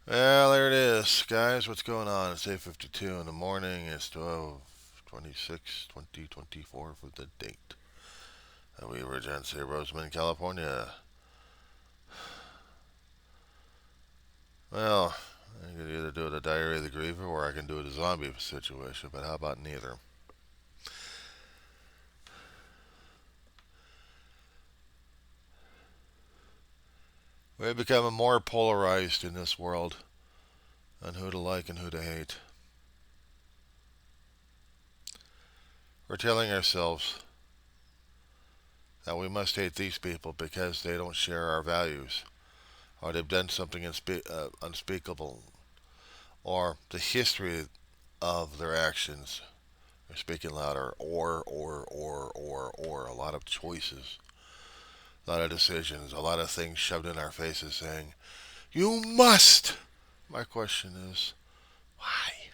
Well, there it is, guys. What's going on? It's 8:52 in the morning. It's 12/26/2024 for the date. We were in St. Roseman, California. Well, I could either do it a Diary of the Griever or I can do it a zombie situation, but how about neither? We're becoming more polarized in this world on who to like and who to hate. We're telling ourselves that we must hate these people because they don't share our values, or they've done something unspeakable, or the history of their actions are speaking louder, or a lot of choices, a lot of decisions, a lot of things shoved in our faces saying, you must. My question is, why?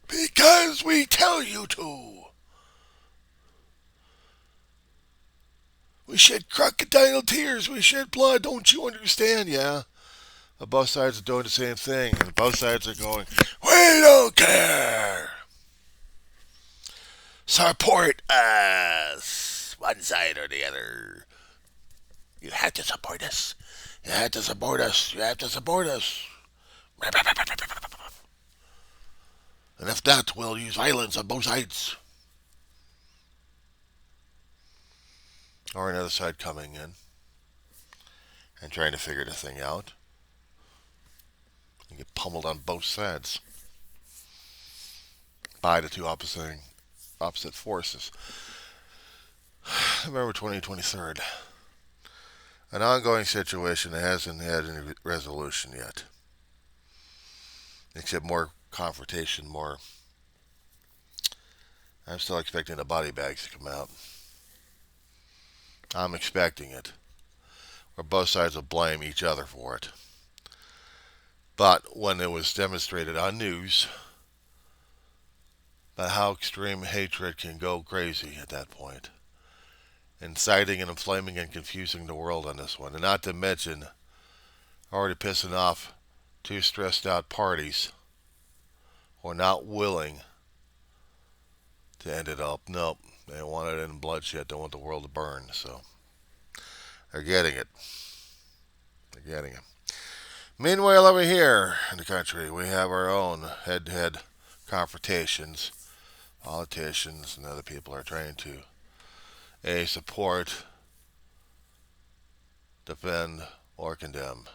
Because we tell you to. We shed crocodile tears. We shed blood. Don't you understand? Yeah. But both sides are doing the same thing. And both sides are going, we don't care. Support us. One side or the other. You have to support us. You have to support us. You have to support us. And if not, we'll use violence on both sides. Or another side coming in and trying to figure the thing out. You get pummeled on both sides by the two opposite forces. November 2023. An ongoing situation that hasn't had any resolution yet. Except more confrontation, more. I'm still expecting the body bags to come out. I'm expecting it. Where both sides will blame each other for it. But when it was demonstrated on news about how extreme hatred can go crazy at that point, inciting and inflaming and confusing the world on this one, and not to mention already pissing off two stressed out parties who are not willing to end it up. Nope, they want it in bloodshed. They want the world to burn. So they're getting it. They're getting it. Meanwhile, over here in the country, we have our own head-to-head confrontations. Politicians and other people are trying to support, defend, or condemn.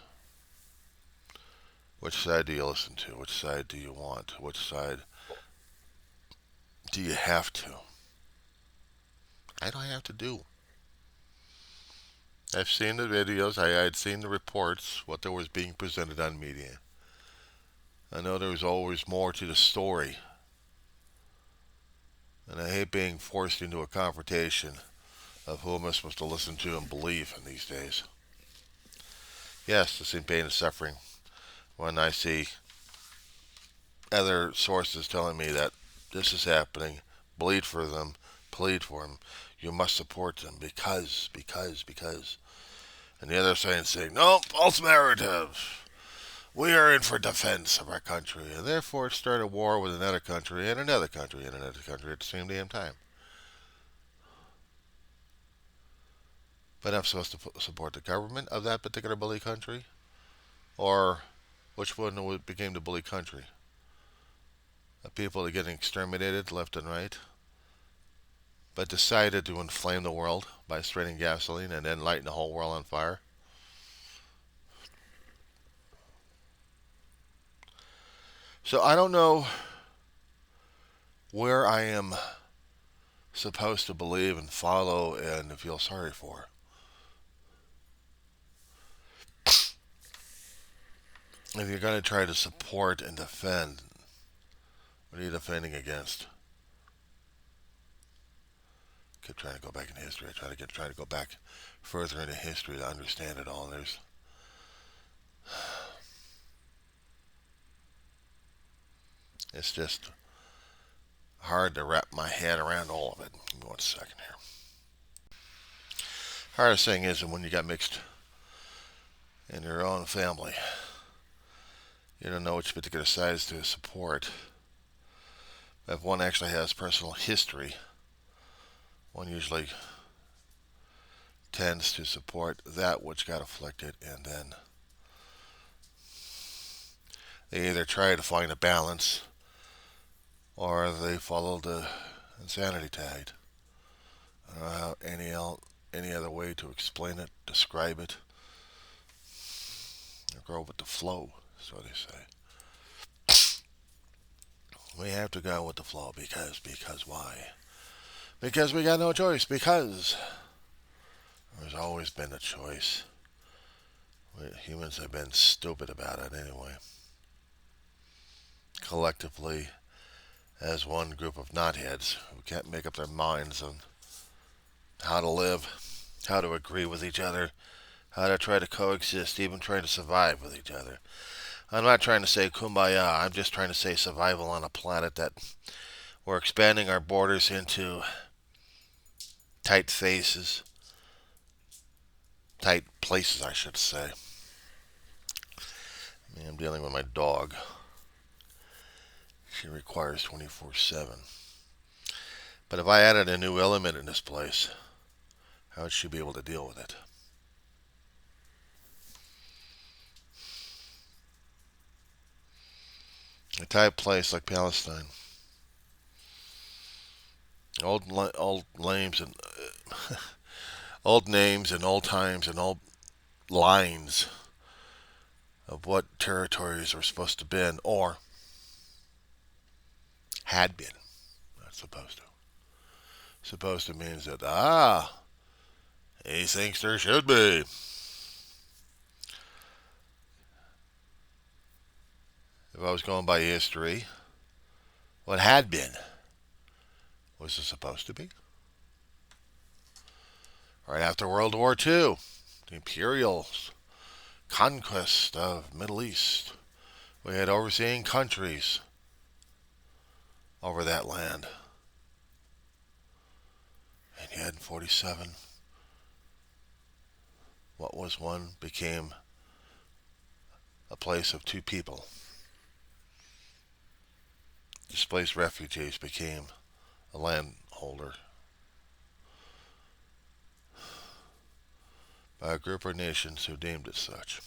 Which side do you listen to? Which side do you want? Which side do you have to? I don't have to do. I've seen the videos. I had seen the reports, what there was being presented on media. I know there was always more to the story. And I hate being forced into a confrontation of who am I supposed to listen to and believe in these days. Yes, the same pain and suffering when I see other sources telling me that this is happening, bleed for them, plead for them, you must support them because. And the other side saying, no, false narrative. We are in for defense of our country, and therefore start a war with another country and another country and another country at the same damn time. But I'm supposed to support the government of that particular bully country? Or which one became the bully country? The people that are getting exterminated left and right, but decided to inflame the world by spraying gasoline and then lighting the whole world on fire? So I don't know where I am supposed to believe and follow and feel sorry for. If you're going to try to support and defend, what are you defending against? Keep trying to go back in history. I try to go back further into history to understand it all. And it's just hard to wrap my head around all of it. Give me 1 second here. Hardest thing is when you got mixed in your own family. You don't know which particular sides to support. If one actually has personal history, one usually tends to support that which got afflicted, and then they either try to find a balance or they follow the insanity tide. I don't know how any other way to explain it, describe it, or go with the flow, so they say. We have to go with the flow because why? Because we got no choice. Because there's always been a choice. Humans have been stupid about it anyway. Collectively, as one group of knotheads who can't make up their minds on how to live, how to agree with each other, how to try to coexist, even trying to survive with each other. I'm not trying to say kumbaya, I'm just trying to say survival on a planet that we're expanding our borders into tight spaces, tight places, I should say. I'm dealing with my dog. She requires 24/7. But if I added a new element in this place, how would she be able to deal with it? A tight place like Palestine. Old names and old names and old times and old lines of what territories are supposed to be or had been. Not supposed to. Supposed to means that he thinks there should be. If I was going by history, what had been was it supposed to be? Right after World War II, the imperial conquest of Middle East, we had overseeing countries over that land. And yet in 47, what was one became a place of two people. Displaced refugees became a landholder by a group of nations who deemed it such.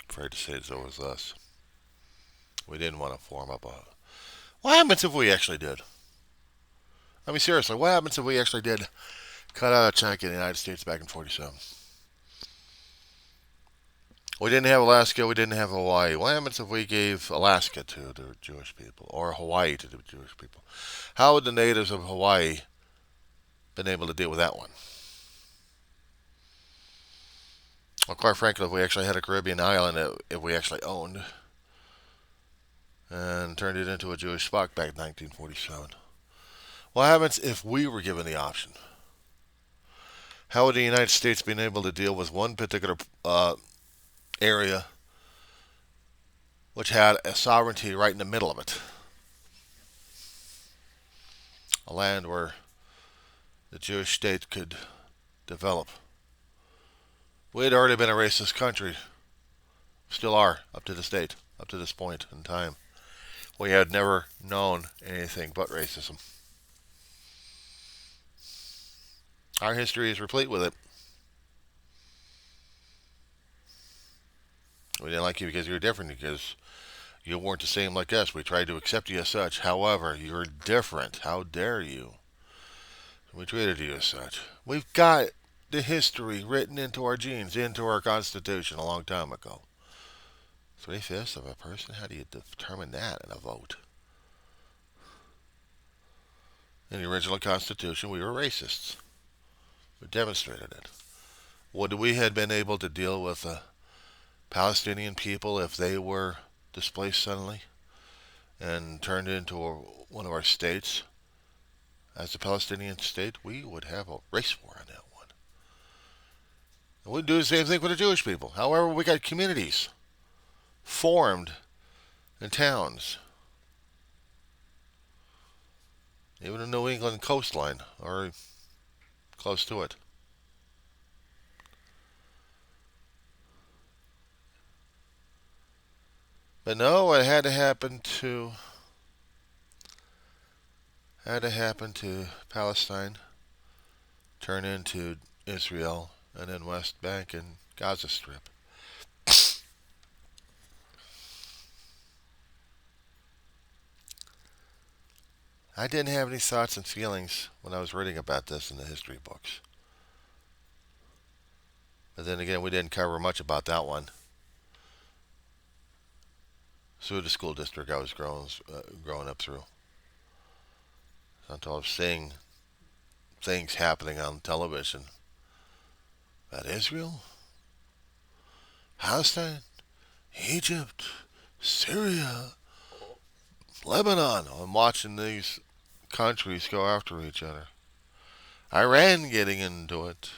Afraid to say it was us. We didn't want to form up a... What happens if we actually did? I mean, seriously, what happens if we actually did cut out a chunk in the United States back in 47? We didn't have Alaska, we didn't have Hawaii. What happens if we gave Alaska to the Jewish people, or Hawaii to the Jewish people? How would the natives of Hawaii been able to deal with that one? Well, quite frankly, if we actually had a Caribbean island if we actually owned and turned it into a Jewish spot back in 1947, what happens if we were given the option? How would the United States been able to deal with one particular area which had a sovereignty right in the middle of it? A land where the Jewish state could develop. We had already been a racist country. Still are, up to this date, up to this point in time. We had never known anything but racism. Our history is replete with it. We didn't like you because you were different, because you weren't the same like us. We tried to accept you as such. However, you're different. How dare you? We treated you as such. We've got the history written into our genes, into our Constitution a long time ago. 3/5 of a person? How do you determine that in a vote? In the original Constitution, we were racists. We demonstrated it. Would we have been able to deal with the Palestinian people if they were displaced suddenly and turned into one of our states as a Palestinian state? We would have a race war on that one. And we'd do the same thing with the Jewish people. However, we got communities formed in towns, even the New England coastline or close to it. But no, it had to happen to Palestine, turn into Israel, and then West Bank and Gaza Strip. I didn't have any thoughts and feelings when I was reading about this in the history books. But then again, we didn't cover much about that one. Through the school district I was growing up through. Until I was seeing things happening on television about Israel, Palestine, Egypt, Syria, Lebanon. I'm watching these countries go after each other. Iran getting into it.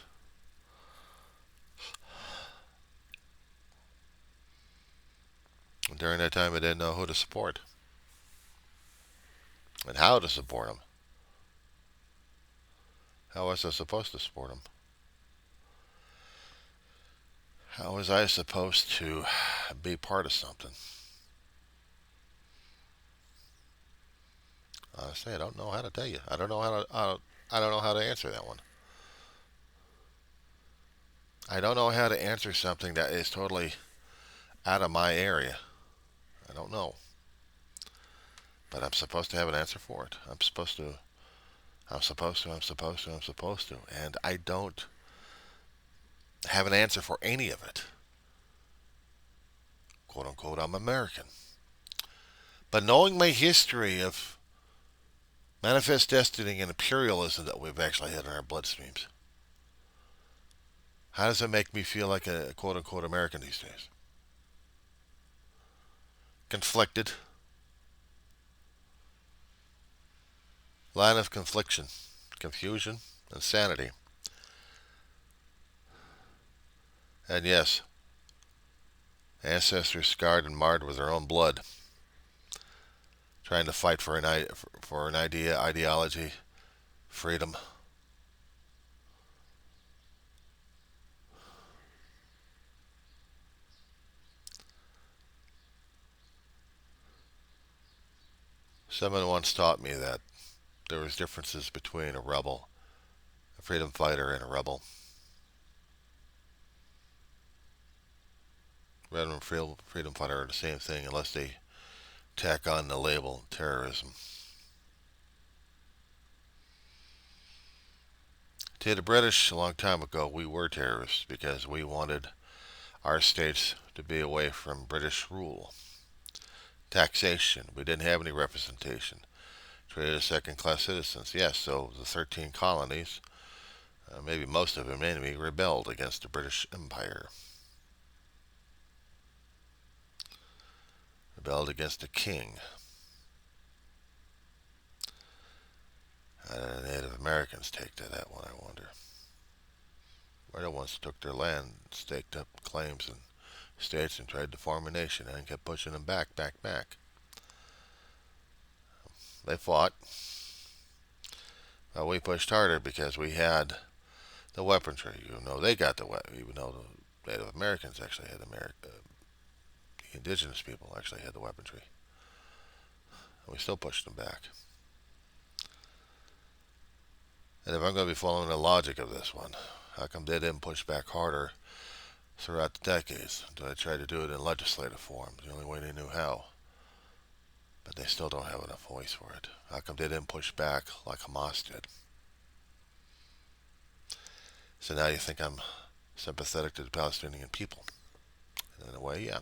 During that time, I didn't know who to support and how to support them. How was I supposed to support them? How was I supposed to be part of something? Honestly, I don't know how to tell you. I don't know I don't know how to answer that one. I don't know how to answer something that is totally out of my area. I don't know. But I'm supposed to have an answer for it. I'm supposed to. I'm supposed to. I'm supposed to. I'm supposed to. And I don't have an answer for any of it. Quote unquote, I'm American. But knowing my history of manifest destiny and imperialism that we've actually had in our bloodstreams, how does it make me feel like a quote unquote American these days? Conflicted. Line of confliction, confusion, insanity. And yes, ancestors scarred and marred with their own blood, trying to fight for an idea, ideology, freedom. Someone once taught me that there was differences between a rebel, a freedom fighter, and a rebel. Rebel and freedom fighter are the same thing unless they tack on the label terrorism. To the British, a long time ago, we were terrorists because we wanted our states to be away from British rule. Taxation. We didn't have any representation. Treated as second-class citizens. Yes, so the 13 colonies, maybe most of them anyway, rebelled against the British Empire. Rebelled against the king. How did the Native Americans take to that one, I wonder? We're the ones who took their land, staked up claims and states and tried to form a nation and kept pushing them back, back, back. They fought. We pushed harder because we had the weaponry. You know, they got the weapon, even though the Native Americans actually had the indigenous people actually had the weaponry. And we still pushed them back. And if I'm going to be following the logic of this one, how come they didn't push back harder throughout the decades? They tried to do it in legislative form, the only way they knew how. But they still don't have enough voice for it. How come they didn't push back like Hamas did? So now you think I'm sympathetic to the Palestinian people. In a way, yeah.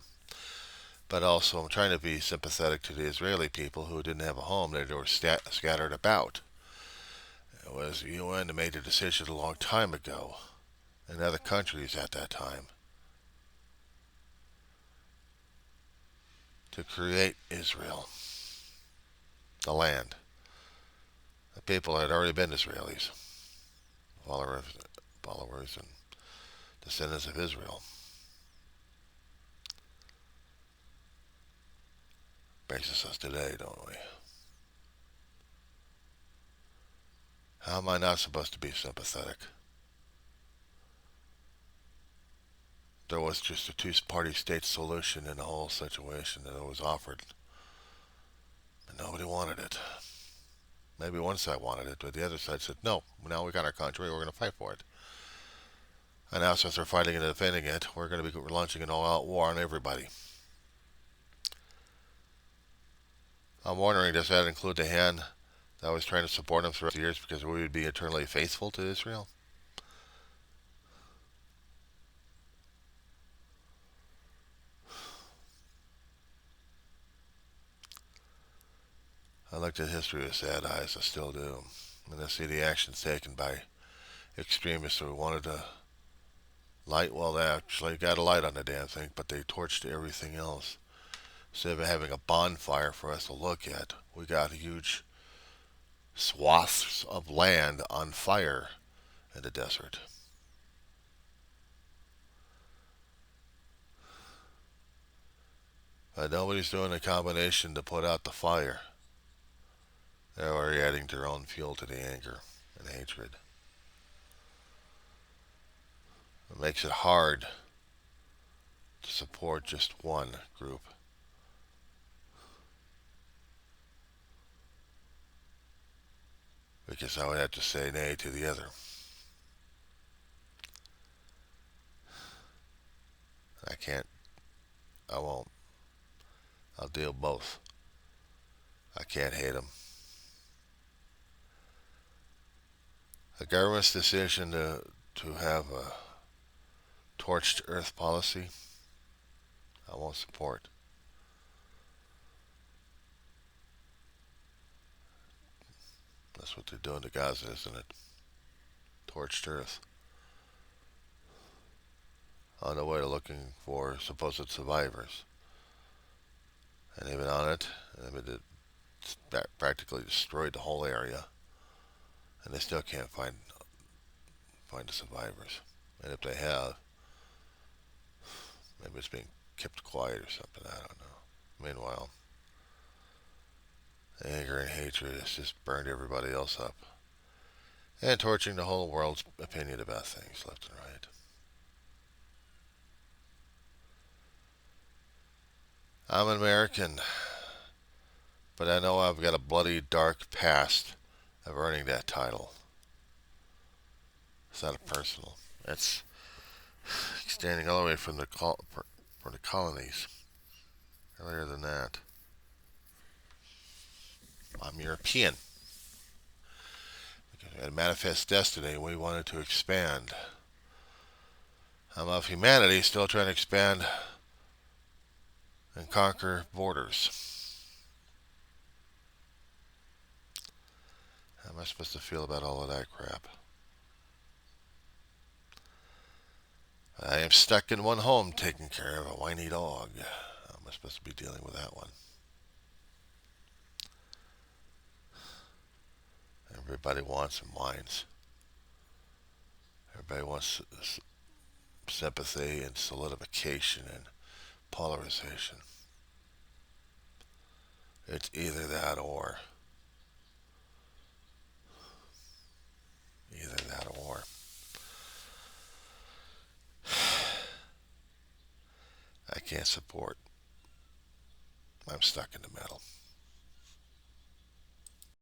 But also I'm trying to be sympathetic to the Israeli people who didn't have a home. They were scattered about. It was the UN that made a decision a long time ago, and other countries at that time, to create Israel, the land. The people had already been Israelis, followers and descendants of Israel. Bases us today, don't we? How am I not supposed to be sympathetic? there was just a two-party state solution in the whole situation that was offered, and nobody wanted it. Maybe one side wanted it, but the other side said, no, now we got our country, we're going to fight for it. And now, since they're fighting and defending it, we're going to be launching an all-out war on everybody. I'm wondering, does that include the hand that was trying to support him throughout the years because we would be eternally faithful to Israel? I looked at history with sad eyes, I still do. And I see the actions taken by extremists who wanted to light, well, they actually got a light on the damn thing, but they torched everything else. Instead of having a bonfire for us to look at, we got huge swaths of land on fire in the desert. But nobody's doing a combination to put out the fire. They're already adding their own fuel to the anger and hatred. It makes it hard to support just one group. Because I would have to say nay to the other. I can't. I won't. I'll deal both. I can't hate them. The government's decision to have a torched earth policy, I won't support. That's what they're doing to Gaza, isn't it? Torched earth. On the way to looking for supposed survivors. And they've been on it, and they've practically destroyed the whole area. And they still can't find the survivors. And if they have, maybe it's being kept quiet or something, I don't know. Meanwhile, anger and hatred has just burned everybody else up. And torching the whole world's opinion about things, left and right. I'm an American, but I know I've got a bloody, dark past of earning that title. It's not personal. It's extending all the way from the colonies. Earlier than that, I'm European. Because we had a manifest destiny, we wanted to expand. I'm of humanity, still trying to expand and conquer borders. How am I supposed to feel about all of that crap? I am stuck in one home taking care of a whiny dog. How am I supposed to be dealing with that one? Everybody wants and whines. Everybody wants sympathy and solidification and polarization. It's either that or. Either that or. I can't support. I'm stuck in the middle.